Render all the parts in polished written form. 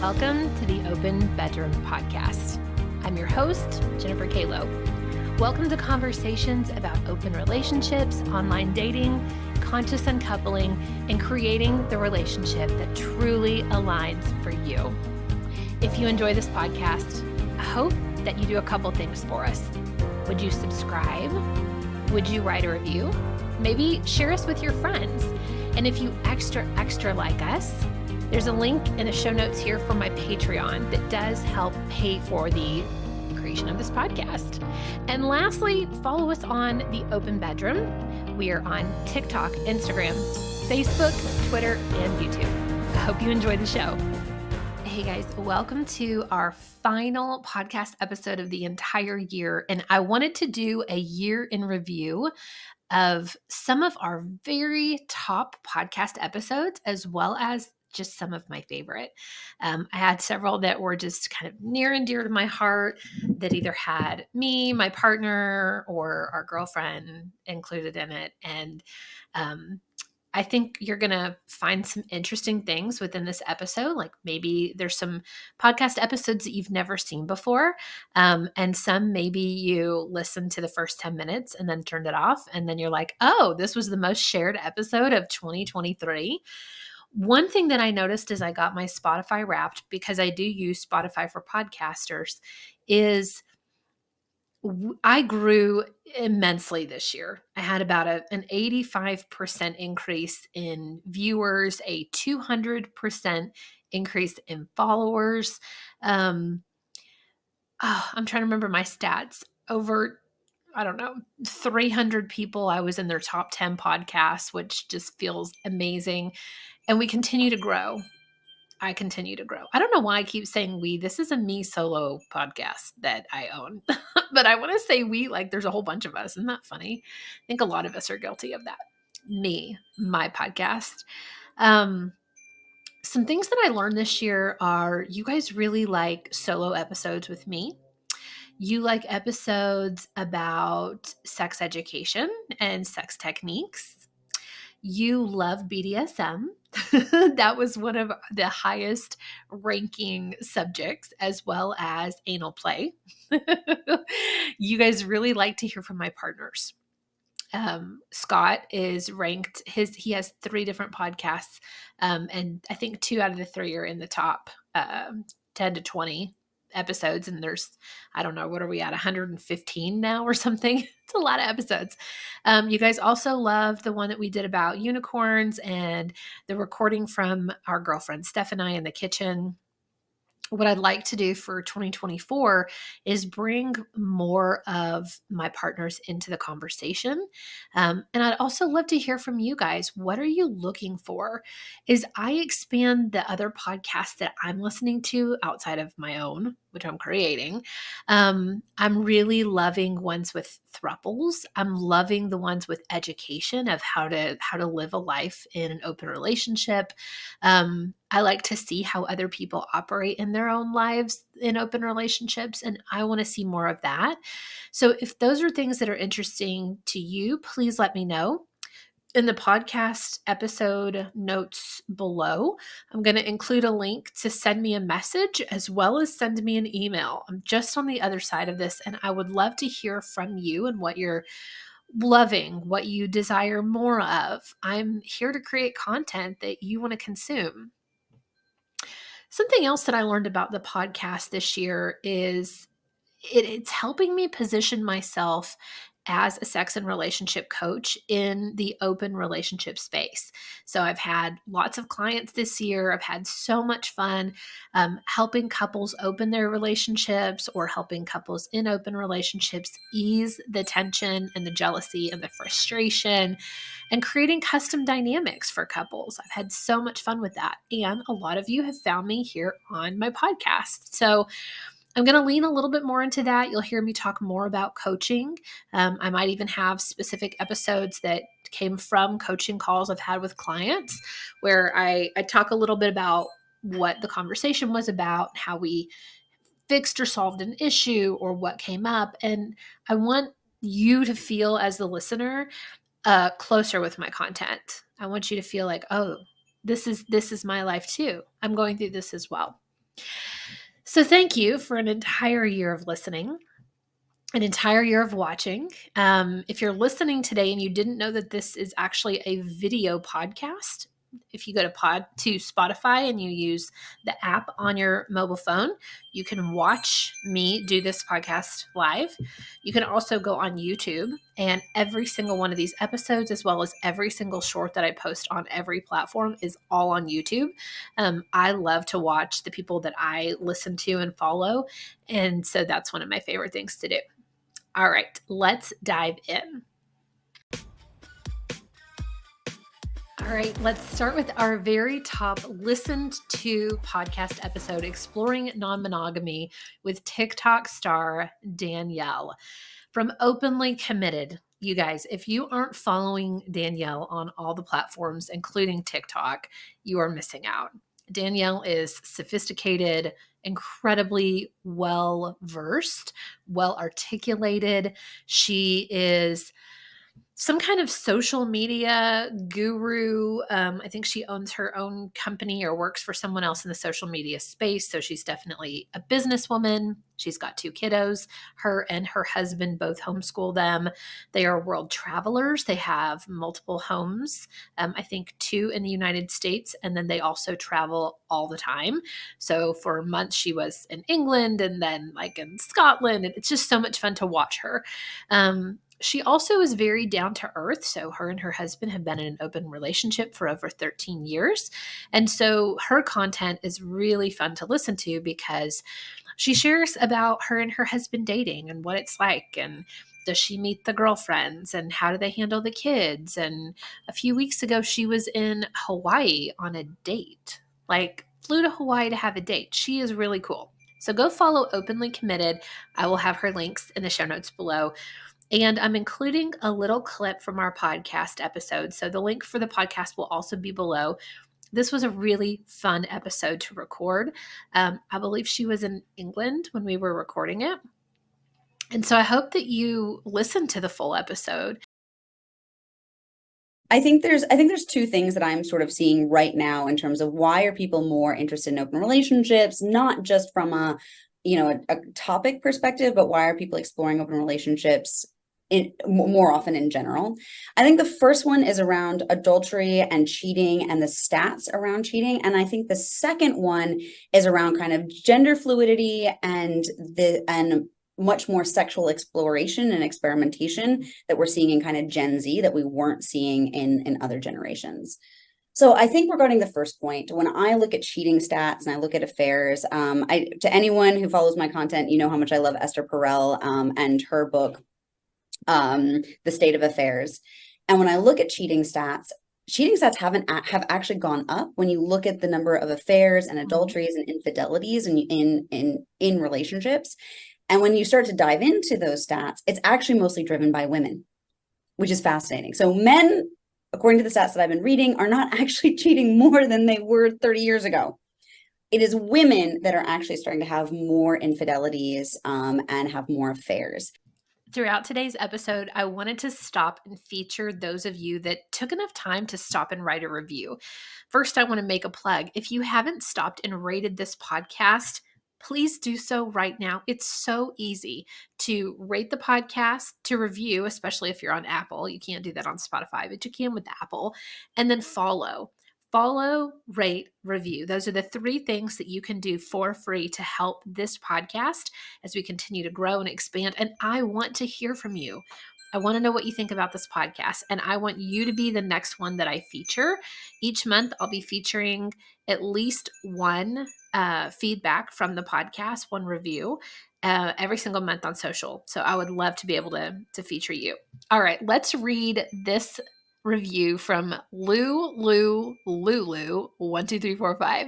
Welcome to the Open Bedroom Podcast. I'm your host, Jennifer Kalo. Welcome to conversations about open relationships, online dating, conscious uncoupling, and creating the relationship that truly aligns for you. If you enjoy this podcast, I hope that you do a couple things for us. Would you subscribe? Would you write a review? Maybe share us with your friends. And if you extra like us, there's a link in the show notes here for my Patreon that does help pay for the creation of this podcast. And lastly, follow us on the Open Bedroom. We are on TikTok, Instagram, Facebook, Twitter, and YouTube. I hope you enjoy the show. Hey guys, welcome to our final podcast episode of the entire year. And I wanted to do a year in review of some of our very top podcast episodes, as well as just some of my favorite. I had several that were just kind of near and dear to my heart that either had me, my partner, or our girlfriend included in it. And I think you're going to find some interesting things within this episode. Like maybe there's some podcast episodes that you've never seen before. And some maybe you listened to the first 10 minutes and then turned it off. And then you're like, oh, this was the most shared episode of 2023. One thing that I noticed as I got my Spotify Wrapped, because I do use Spotify for podcasters, is I grew immensely this year. I had about an 85% increase in viewers, a 200% increase in followers. I'm trying to remember my stats. Over, 300 people, I was in their top 10 podcasts, which just feels amazing. And we continue to grow. I continue to grow. I don't know why I keep saying we. This is a me solo podcast that I own. But I want to say we like there's a whole bunch of us. Isn't that funny? I think a lot of us are guilty of that. Me, my podcast. Some things that I learned this year are you guys really like solo episodes with me. You like episodes about sex education and sex techniques. You love BDSM. That was one of the highest ranking subjects, as well as anal play. You guys really like to hear from my partners. Scott is ranked, he has 3 different podcasts. And I think 2 out of the 3 are in the top 10 to 20 episodes. And there's, I don't know, what are we at? 115 now or something? It's a lot of episodes. You guys also love the one that we did about unicorns and the recording from our girlfriend Steph and I in the kitchen. What I'd like to do for 2024 is bring more of my partners into the conversation. And I'd also love to hear from you guys. What are you looking for? As I expand the other podcasts that I'm listening to outside of my own, which I'm creating, I'm really loving ones with thruples. I'm loving the ones with education of how to live a life in an open relationship. I like to see how other people operate in their own lives in open relationships, and I want to see more of that. So if those are things that are interesting to you, please let me know. In the podcast episode notes below, I'm going to include a link to send me a message as well as send me an email. I'm just on the other side of this, and I would love to hear from you and what you're loving, what you desire more of. I'm here to create content that you want to consume. Something else that I learned about the podcast this year is it's helping me position myself as a sex and relationship coach in the open relationship space. So I've had lots of clients this year. I've had so much fun helping couples open their relationships or helping couples in open relationships ease the tension and the jealousy and the frustration and creating custom dynamics for couples. I've had so much fun with that. And a lot of you have found me here on my podcast. So I'm going to lean a little bit more into that. You'll hear me talk more about coaching. I might even have specific episodes that came from coaching calls I've had with clients where I talk a little bit about what the conversation was about, how we fixed or solved an issue or what came up. And I want you to feel as the listener closer with my content. I want you to feel like, oh, this is my life too. I'm going through this as well. So thank you for an entire year of listening, an entire year of watching. If you're listening today and you didn't know that this is actually a video podcast, if you go to Spotify and you use the app on your mobile phone, you can watch me do this podcast live. You can also go on YouTube, and every single one of these episodes, as well as every single short that I post on every platform, is all on YouTube. I love to watch the people that I listen to and follow, and so that's one of my favorite things to do. All right, let's dive in. All right, let's start with our very top listened to podcast episode, Exploring Non-Monogamy with TikTok star Danielle from Openly Committed. You guys, if you aren't following Danielle on all the platforms, including TikTok, you are missing out. Danielle is sophisticated, incredibly well versed, well articulated. She is some kind of social media guru. I think she owns her own company or works for someone else in the social media space. So she's definitely a businesswoman. She's got 2 kiddos. Her and her husband both homeschool them. They are world travelers. They have multiple homes, I think 2 in the United States. And then they also travel all the time. So for months, she was in England and then like in Scotland. And it's just so much fun to watch her. She also is very down to earth. So, her and her husband have been in an open relationship for over 13 years. And so, her content is really fun to listen to because she shares about her and her husband dating and what it's like. And does she meet the girlfriends and how do they handle the kids? And a few weeks ago, she was in Hawaii on a date, like, flew to Hawaii to have a date. She is really cool. So, go follow Openly Committed. I will have her links in the show notes below. And I'm including a little clip from our podcast episode. So the link for the podcast will also be below. This was a really fun episode to record. I believe she was in England when we were recording it. And so I hope that you listen to the full episode. I think there's 2 things that I'm sort of seeing right now in terms of why are people more interested in open relationships, not just from a topic perspective, but why are people exploring open relationships more often in general. I think the first one is around adultery and cheating and the stats around cheating. And I think the second one is around kind of gender fluidity and much more sexual exploration and experimentation that we're seeing in kind of Gen Z that we weren't seeing in other generations. So I think regarding the first point, when I look at cheating stats and I look at affairs, to anyone who follows my content, you know how much I love Esther Perel and her book, The State of Affairs. And when I look at cheating stats have actually gone up when you look at the number of affairs and adulteries and infidelities in relationships. And when you start to dive into those stats, it's actually mostly driven by women, which is fascinating. So men, according to the stats that I've been reading, are not actually cheating more than they were 30 years ago. It is women that are actually starting to have more infidelities and have more affairs. Throughout today's episode, I wanted to stop and feature those of you that took enough time to stop and write a review. First, I want to make a plug. If you haven't stopped and rated this podcast, please do so right now. It's so easy to rate the podcast, to review, especially if you're on Apple. You can't do that on Spotify, but you can with Apple. And then follow. Follow, rate, review. Those are the 3 things that you can do for free to help this podcast as we continue to grow and expand. And I want to hear from you. I want to know what you think about this podcast. And I want you to be the next one that I feature. Each month, I'll be featuring at least one feedback from the podcast, one review, every single month on social. So I would love to be able to feature you. All right, let's read this review from Lulu 12345.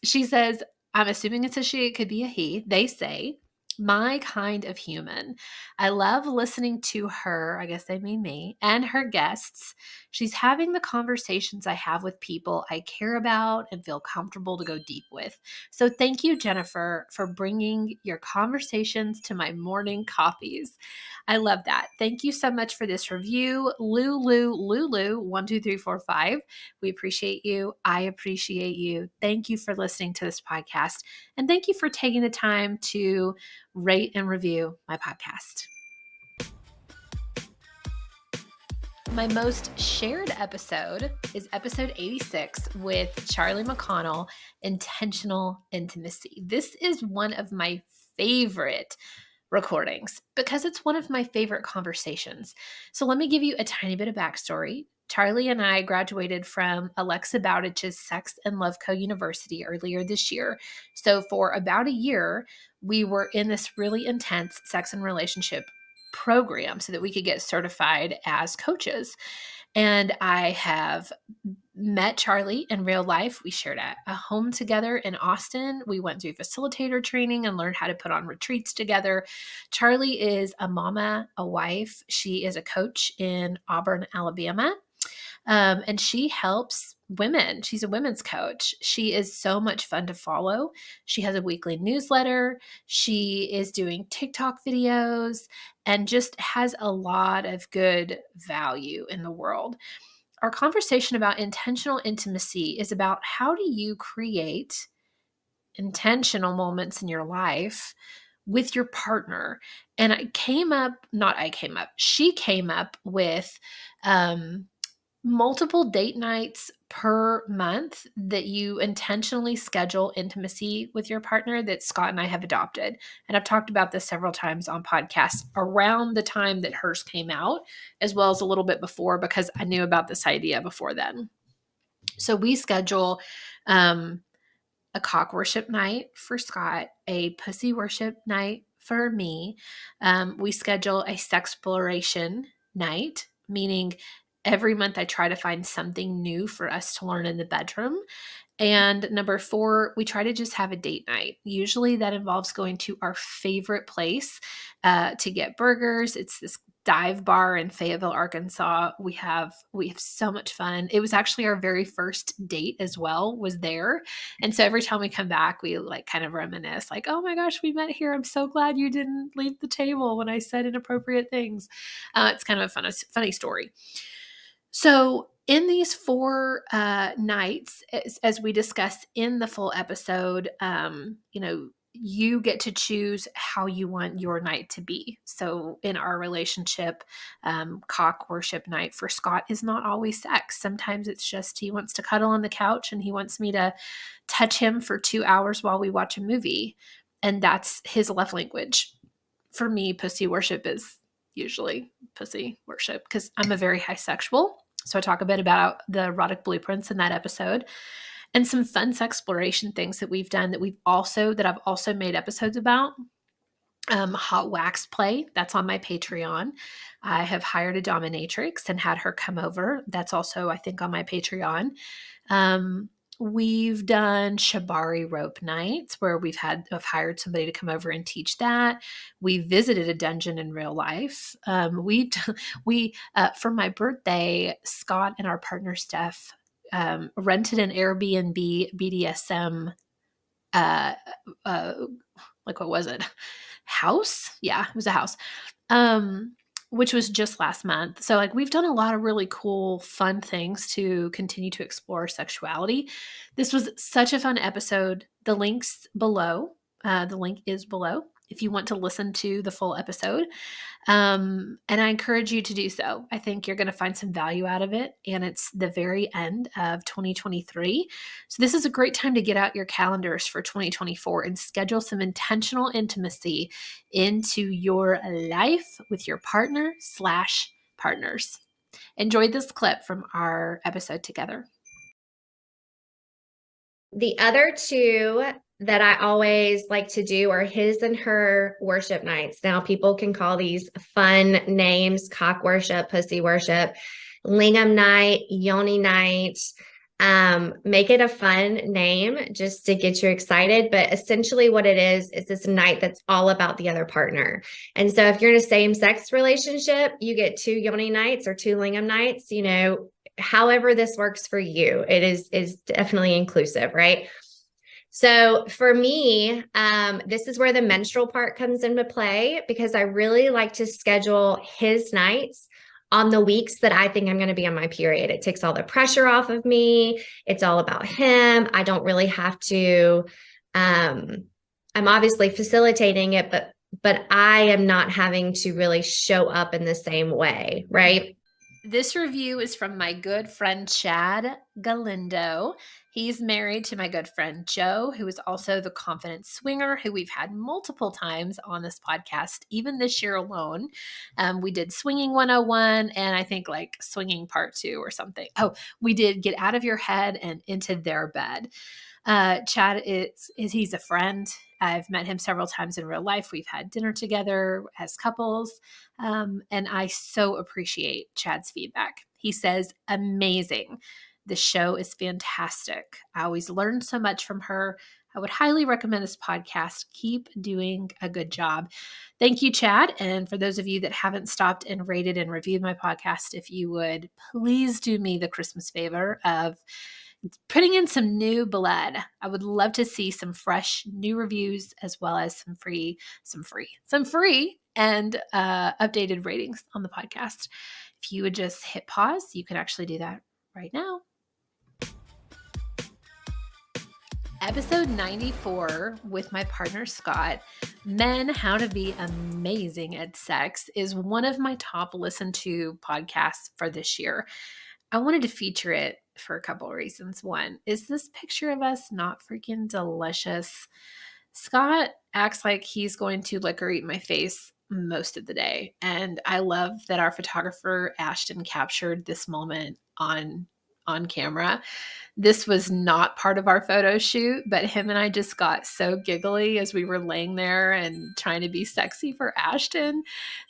She says, I'm assuming it's a she, it could be a he. They say, My kind of human. I love listening to her, I guess they mean me, and her guests. She's having the conversations I have with people I care about and feel comfortable to go deep with. So thank you, Jennifer, for bringing your conversations to my morning coffees. I love that. Thank you so much for this review. Lulu12345. We appreciate you. I appreciate you. Thank you for listening to this podcast. And thank you for taking the time to rate and review my podcast. My most shared episode is episode 86 with Charlie McConnell, Intentional Intimacy. This is one of my favorite recordings because it's one of my favorite conversations. So let me give you a tiny bit of backstory. Charlie and I graduated from Alexa Bowditch's Sex and Love Co. University earlier this year. So for about a year, we were in this really intense sex and relationship program so that we could get certified as coaches. And I have met Charlie in real life. We shared a home together in Austin. We went through facilitator training and learned how to put on retreats together. Charlie is a mama, a wife. She is a coach in Auburn, Alabama. And she helps women. She's a women's coach. She is so much fun to follow. She has a weekly newsletter. She is doing TikTok videos and just has a lot of good value in the world. Our conversation about intentional intimacy is about how do you create intentional moments in your life with your partner. And she came up with multiple date nights per month that you intentionally schedule intimacy with your partner that Scott and I have adopted. And I've talked about this several times on podcasts around the time that hers came out, as well as a little bit before, because I knew about this idea before then. So we schedule a cock worship night for Scott, a pussy worship night for me. We schedule a sexploration night, meaning every month I try to find something new for us to learn in the bedroom. And number 4, we try to just have a date night. Usually that involves going to our favorite place to get burgers. It's this dive bar in Fayetteville, Arkansas. We have so much fun. It was actually our very first date as well, was there. And so every time we come back, we like kind of reminisce, like, oh my gosh, we met here. I'm so glad you didn't leave the table when I said inappropriate things. It's kind of a funny story. So, in these 4 nights, as we discussed in the full episode, you get to choose how you want your night to be. So, in our relationship, cock worship night for Scott is not always sex. Sometimes it's just he wants to cuddle on the couch and he wants me to touch him for 2 hours while we watch a movie. And that's his love language. For me, pussy worship is usually pussy worship because I'm a very high sexual. So I talk a bit about the erotic blueprints in that episode and some fun sexploration things that we've done that I've also made episodes about. Hot wax play, that's on my Patreon. I have hired a dominatrix and had her come over. That's also, I think, on my Patreon. We've done shibari rope nights where I've hired somebody to come over and teach that. We visited a dungeon in real life. For my birthday, Scott and our partner Steph rented an Airbnb BDSM. Like what was it? House? Yeah, it was a house. Which was just last month. So like we've done a lot of really cool, fun things to continue to explore sexuality. This was such a fun episode. The link's below. The link is below if you want to listen to the full episode. And I encourage you to do so. I think you're going to find some value out of it. And it's the very end of 2023. So this is a great time to get out your calendars for 2024 and schedule some intentional intimacy into your life with your partner/partners. Enjoy this clip from our episode together. The other 2 that I always like to do are his and her worship nights. Now, people can call these fun names: cock worship, pussy worship, lingam night, yoni night. Make it a fun name just to get you excited. But essentially, what it is this night that's all about the other partner. And so, if you're in a same sex relationship, you get 2 yoni nights or 2 lingam nights, however this works for you. It is definitely inclusive, right? So for me, this is where the menstrual part comes into play because I really like to schedule his nights on the weeks that I think I'm going to be on my period. It takes all the pressure off of me. It's all about him. I don't really have to, I'm obviously facilitating it, but I am not having to really show up in the same way, right? This review is from my good friend Chad Galindo. He's married to my good friend Joe, who is also the confident swinger, who we've had multiple times on this podcast, even this year alone. We did Swinging 101 and I think like Swinging Part 2 or something. Oh, we did Get Out of Your Head and Into Their Bed. Chad is he's a friend. I've met him several times in real life. We've had dinner together as couples. And I so appreciate Chad's feedback. He says, amazing. The show is fantastic. I always learn so much from her. I would highly recommend this podcast. Keep doing a good job. Thank you, Chad. And for those of you that haven't stopped and rated and reviewed my podcast, if you would please do me the Christmas favor of putting in some new blood. I would love to see some fresh new reviews as well as some free and updated ratings on the podcast. If you would just hit pause, you can actually do that right now. Episode 94 with my partner Scott, Men How to Be Amazing at Sex, is one of my top listened to podcasts for this year. I wanted to feature it for a couple of reasons. One, is this picture of us not freaking delicious? Scott acts like he's going to lick or eat my face most of the day. And I love that our photographer Ashton captured this moment on camera. This was not part of our photo shoot, but him and I just got so giggly as we were laying there and trying to be sexy for Ashton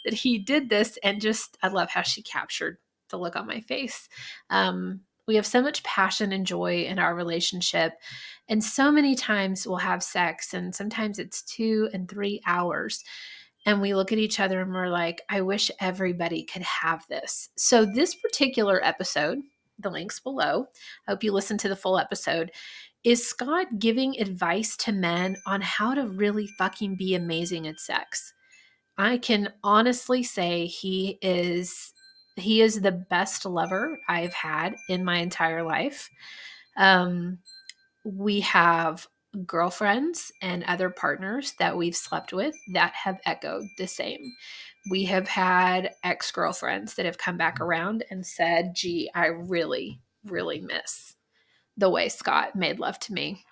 that he did this. And just, I love how she captured the look on my face. We have so much passion and joy in our relationship. And so many times we'll have sex, and sometimes it's 2 and 3 hours. And we look at each other and we're like, I wish everybody could have this. So, this particular episode, the link's below, I hope you listen to the full episode, is Scott giving advice to men on how to really fucking be amazing at sex. I can honestly say he is the best lover I've had in my entire life. We have girlfriends and other partners that we've slept with that have echoed the same. We have had ex-girlfriends that have come back around and said, gee, I really, really miss the way Scott made love to me.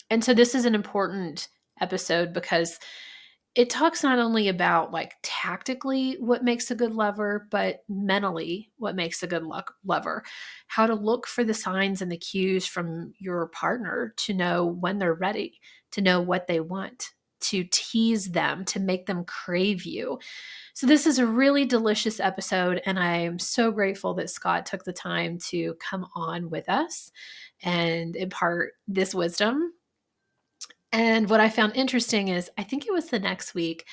And so this is an important episode because it talks not only about like tactically what makes a good lover, but mentally what makes a good lover. How to look for the signs and the cues from your partner to know when they're ready, to know what they want, to tease them, to make them crave you. So this is a really delicious episode, and I'm so grateful that Scott took the time to come on with us and impart this wisdom. And what I found interesting is I think it was the next week,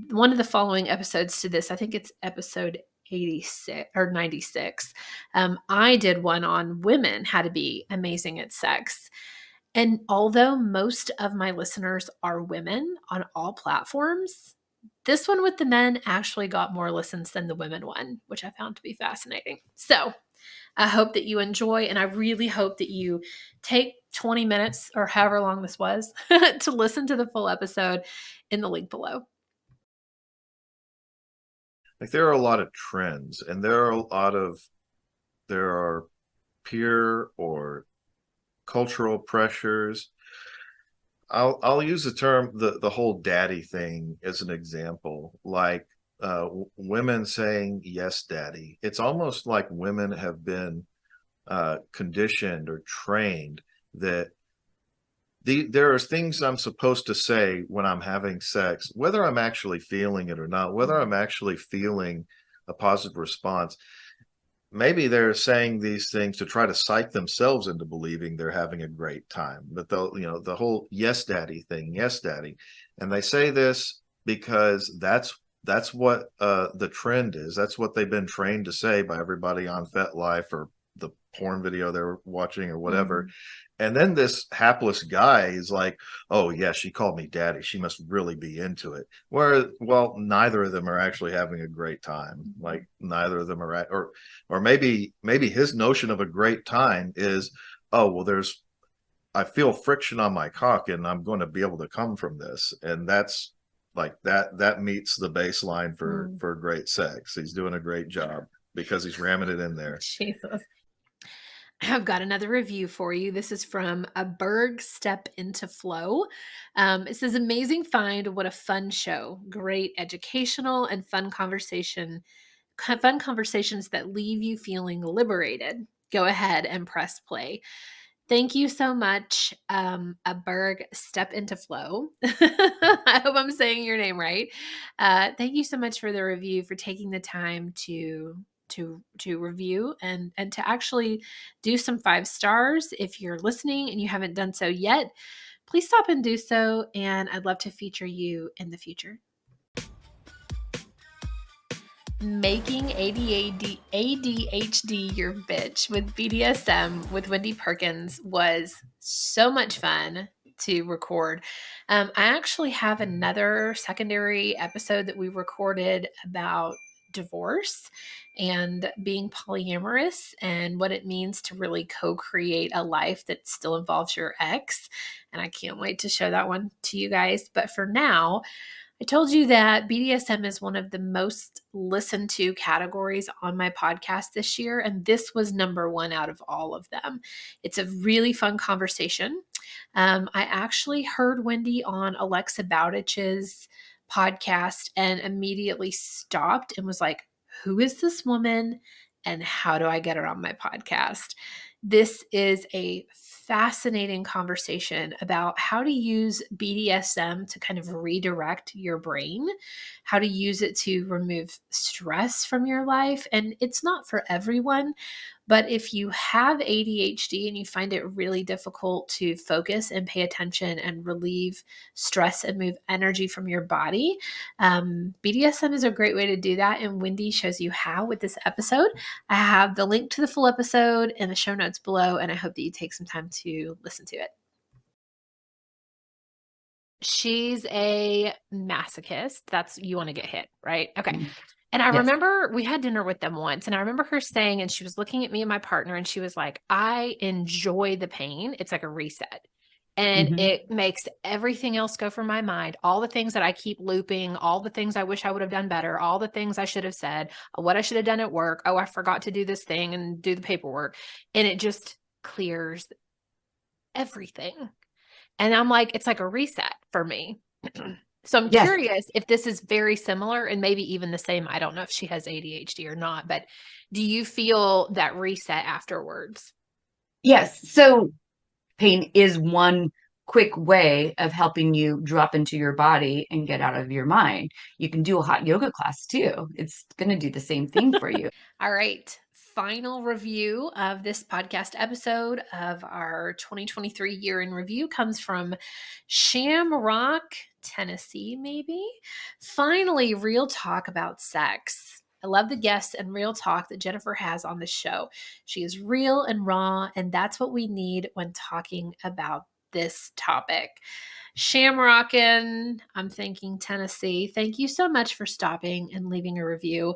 one of the following episodes to this, I think it's episode 86 or 96. I did one on women, how to be amazing at sex. And although most of my listeners are women on all platforms, this one with the men actually got more listens than the women one, which I found to be fascinating. So I hope that you enjoy, and I really hope that you take 20 minutes or however long this was to listen to the full episode in the link below. Like there are a lot of trends, and there are peer or cultural pressures. I'll use the term the whole daddy thing as an example, like women saying yes daddy. It's almost like women have been conditioned or trained that there are things I'm supposed to say when I'm having sex, whether I'm actually feeling it or not, whether I'm actually feeling a positive response. maybe they're saying these things to try to psych themselves into believing they're having a great time. But the whole yes daddy thing, yes daddy. And they say this because that's what the trend is. That's what they've been trained to say by everybody on FetLife or the porn video they're watching or whatever. Mhm. And then this hapless guy is like, oh yeah, she called me daddy, she must really be into it. Where, well, neither of them are actually having a great time. Like neither of them are or maybe his notion of a great time is, oh well, I feel friction on my cock and I'm going to be able to come from this. And that's like that meets the baseline for great sex. He's doing a great job because he's ramming it in there. Jesus. I've got another review for you. This is from A Berg Step Into Flow. It says, amazing find. What a fun show. Great educational and fun conversations that leave you feeling liberated. Go ahead and press play. Thank you so much, A Berg Step Into Flow. I hope I'm saying your name right. Thank you so much for the review, for taking the time to review and to actually do some 5 stars. If you're listening and you haven't done so yet, please stop and do so, and I'd love to feature you in the future. Making ADHD your bitch with BDSM with Wendy Perkins was so much fun to record. I actually have another secondary episode that we recorded about divorce and being polyamorous and what it means to really co-create a life that still involves your ex. And I can't wait to show that one to you guys. But for now, I told you that BDSM is one of the most listened to categories on my podcast this year, and this was number 1 out of all of them. It's a really fun conversation. I actually heard Wendy on Alexa Bowdich's podcast and immediately stopped and was like, who is this woman and how do I get her on my podcast? This is a fascinating conversation about how to use BDSM to kind of redirect your brain, how to use it to remove stress from your life. And it's not for everyone, but if you have ADHD and you find it really difficult to focus and pay attention and relieve stress and move energy from your body, BDSM is a great way to do that. And Wendy shows you how with this episode. I have the link to the full episode in the show notes below, and I hope that you take some time to listen to it. She's a masochist. That's, you want to get hit, right? Okay. And I remember we had dinner with them once, and I remember her saying, and she was looking at me and my partner, and she was like, I enjoy the pain. It's like a reset. And it makes everything else go from my mind. All the things that I keep looping, all the things I wish I would have done better, all the things I should have said, what I should have done at work. Oh, I forgot to do this thing and do the paperwork. And it just clears everything. And I'm like, it's like a reset for me. So I'm curious if this is very similar and maybe even the same. I don't know if she has ADHD or not, but do you feel that reset afterwards? Yes. So pain is one quick way of helping you drop into your body and get out of your mind. You can do a hot yoga class too. It's going to do the same thing for you. All right. Final review of this podcast episode of our 2023 year in review comes from Shamrock, Tennessee, maybe. Finally, real talk about sex. I love the guests and real talk that Jennifer has on the show. She is real and raw, and that's what we need when talking about this topic. Shamrockin', I'm thinking Tennessee. Thank you so much for stopping and leaving a review.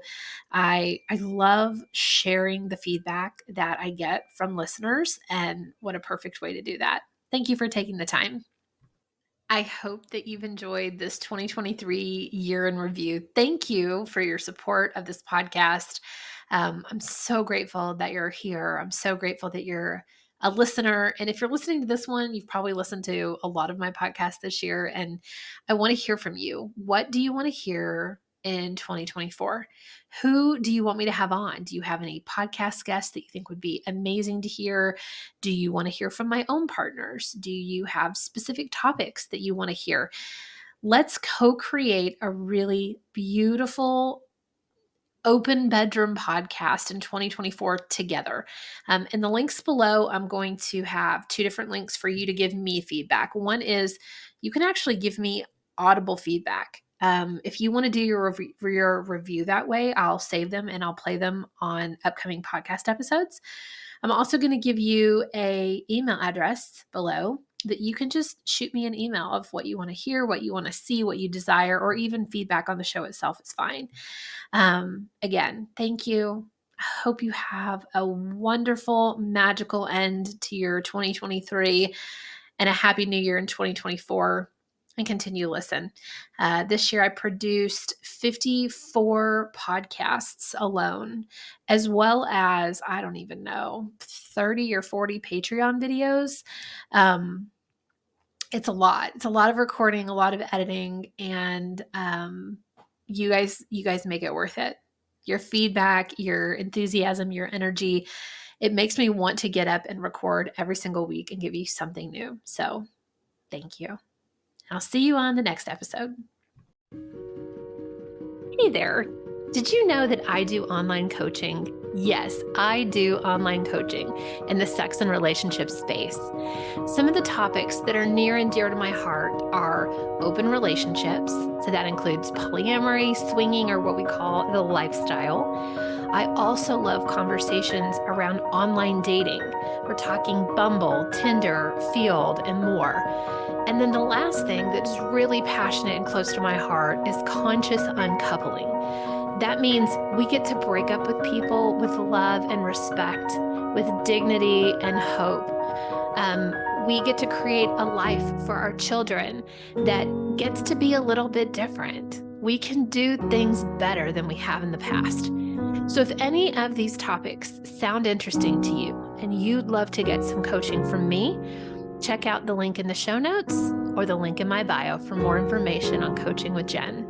I love sharing the feedback that I get from listeners, and what a perfect way to do that. Thank you for taking the time. I hope that you've enjoyed this 2023 year in review. Thank you for your support of this podcast. I'm so grateful that you're here. I'm so grateful that you're a listener. And if you're listening to this one, you've probably listened to a lot of my podcasts this year. And I want to hear from you. What do you want to hear in 2024? Who do you want me to have on? Do you have any podcast guests that you think would be amazing to hear? Do you want to hear from my own partners? Do you have specific topics that you want to hear? Let's co-create a really beautiful open bedroom podcast in 2024 together. In the links below, I'm going to have 2 different links for you to give me feedback. One is you can actually give me audible feedback. If you want to do your review that way, I'll save them and I'll play them on upcoming podcast episodes. I'm also going to give you an email address below that you can just shoot me an email of what you want to hear, what you want to see, what you desire, or even feedback on the show itself is fine. Again, thank you. I hope you have a wonderful, magical end to your 2023 and a happy new year in 2024, and continue to listen. This year I produced 54 podcasts alone, as well as, I don't even know, 30 or 40 Patreon videos. It's a lot. It's a lot of recording, a lot of editing, and you guys make it worth it. Your feedback, your enthusiasm, your energy, it makes me want to get up and record every single week and give you something new. So thank you. I'll see you on the next episode. Hey there. Did you know that I do online coaching? Yes, I do online coaching in the sex and relationship space. Some of the topics that are near and dear to my heart are open relationships. So that includes polyamory, swinging, or what we call the lifestyle. I also love conversations around online dating. We're talking Bumble, Tinder, Field, and more. And then the last thing that's really passionate and close to my heart is conscious uncoupling. That means we get to break up with people with love and respect, with dignity and hope. We get to create a life for our children that gets to be a little bit different. We can do things better than we have in the past. So if any of these topics sound interesting to you and you'd love to get some coaching from me, check out the link in the show notes or the link in my bio for more information on coaching with Jen.